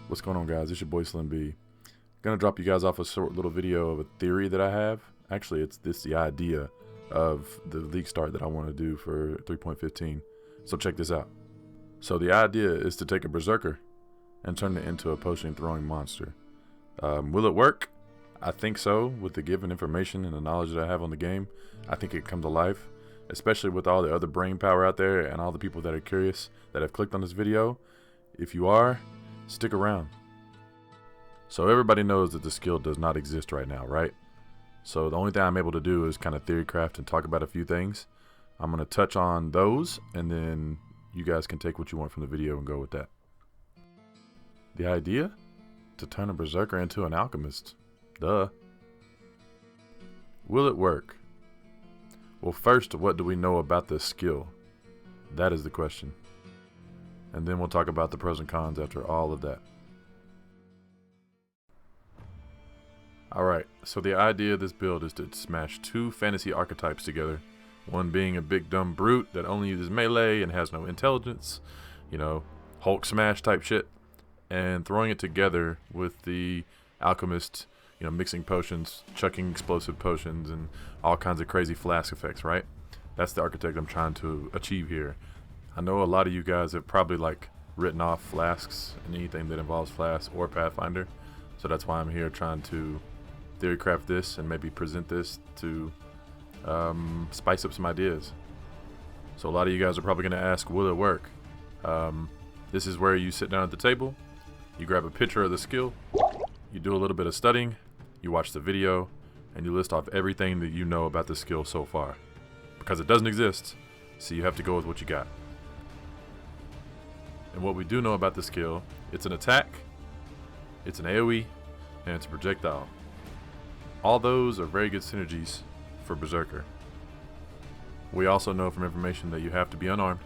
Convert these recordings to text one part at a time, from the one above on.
What's going on, guys? It's your boy SlimB. Gonna drop you guys off a short little video of a theory that I have. Actually, it's the idea of the league start that I want to do for 3.15. So check this out. So the idea is to take a Berserker and turn it into a potion throwing monster. Will it work? I think so. With the given information and the knowledge that I have on the game, I think it come to life, especially with all the other brain power out there and all the people that are curious that have clicked on this video. If you are, stick around. So everybody knows that the skill does not exist right now, right? So the only thing I'm able to do is kind of theory craft and talk about a few things. I'm going to touch on those, and then you guys can take what you want from the video and go with that. The idea? To turn a Berserker into an alchemist. Duh. Will it work? Well, first, what do we know about this skill? That is the question. And then we'll talk about the pros and cons after all of that. Alright, so the idea of this build is to smash two fantasy archetypes together. One being a big dumb brute that only uses melee and has no intelligence. You know, Hulk smash type shit. And throwing it together with the alchemist, you know, mixing potions, chucking explosive potions, and all kinds of crazy flask effects, right? That's the architect I'm trying to achieve here. I know a lot of you guys have probably written off flasks and anything that involves flasks or Pathfinder. So that's why I'm here trying to theory craft this and maybe present this to spice up some ideas. So a lot of you guys are probably going to ask, will it work? This is where you sit down at the table, you grab a picture of the skill, you do a little bit of studying, you watch the video, and you list off everything that you know about the skill so far. Because it doesn't exist, so you have to go with what you got. And what we do know about the skill, it's an attack, it's an AoE, and it's a projectile. All those are very good synergies for Berserker. We also know from information that you have to be unarmed,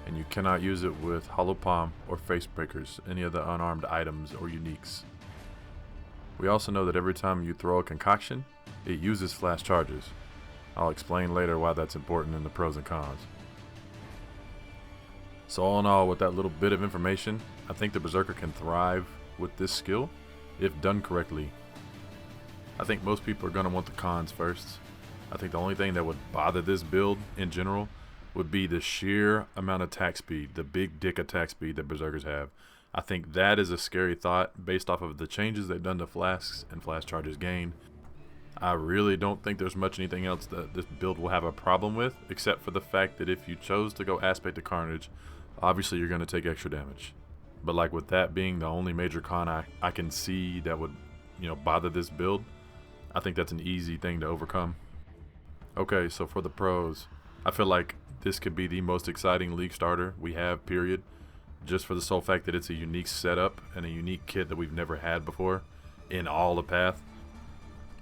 and you cannot use it with hollow palm or face breakers, any of the unarmed items or uniques. We also know that every time you throw a concoction, it uses flash charges. I'll explain later why that's important in the pros and cons. So all in all, with that little bit of information, I think the Berserker can thrive with this skill if done correctly. I think most people are going to want the cons first. I think the only thing that would bother this build in general would be the sheer amount of attack speed, the big dick attack speed that Berserkers have. I think that is a scary thought based off of the changes they've done to flasks and flash charges gain. I really don't think there's much anything else that this build will have a problem with, except for the fact that if you chose to go Aspect of Carnage, obviously you're going to take extra damage. But with that being the only major con I can see that would, bother this build, I think that's an easy thing to overcome. Okay, so for the pros, I feel like this could be the most exciting league starter we have, period. Just for the sole fact that it's a unique setup and a unique kit that we've never had before in all the Path.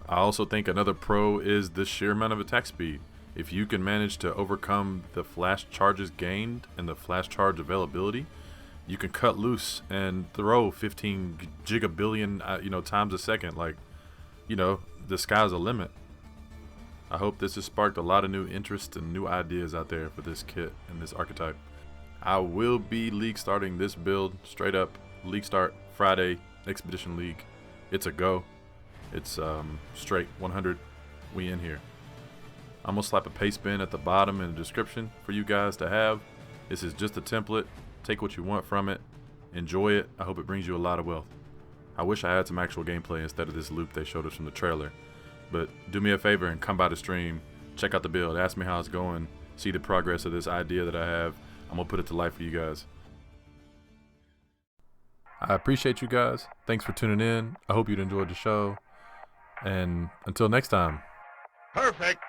I also think another pro is the sheer amount of attack speed. If you can manage to overcome the flash charges gained and the flash charge availability, you can cut loose and throw 15 gigabillion times a second. The sky's the limit. I hope this has sparked a lot of new interest and new ideas out there for this kit and this archetype. I will be league starting this build straight up. League start Friday, Expedition League. It's a go. It's straight 100. We in here. I'm gonna slap a paste bin at the bottom in the description for you guys to have. This is just a template. Take what you want from it. Enjoy it. I hope it brings you a lot of wealth. I wish I had some actual gameplay instead of this loop they showed us from the trailer. But do me a favor and come by the stream. Check out the build. Ask me how it's going. See the progress of this idea that I have. I'm gonna put it to life for you guys. I appreciate you guys. Thanks for tuning in. I hope you enjoyed the show. And until next time. Perfect.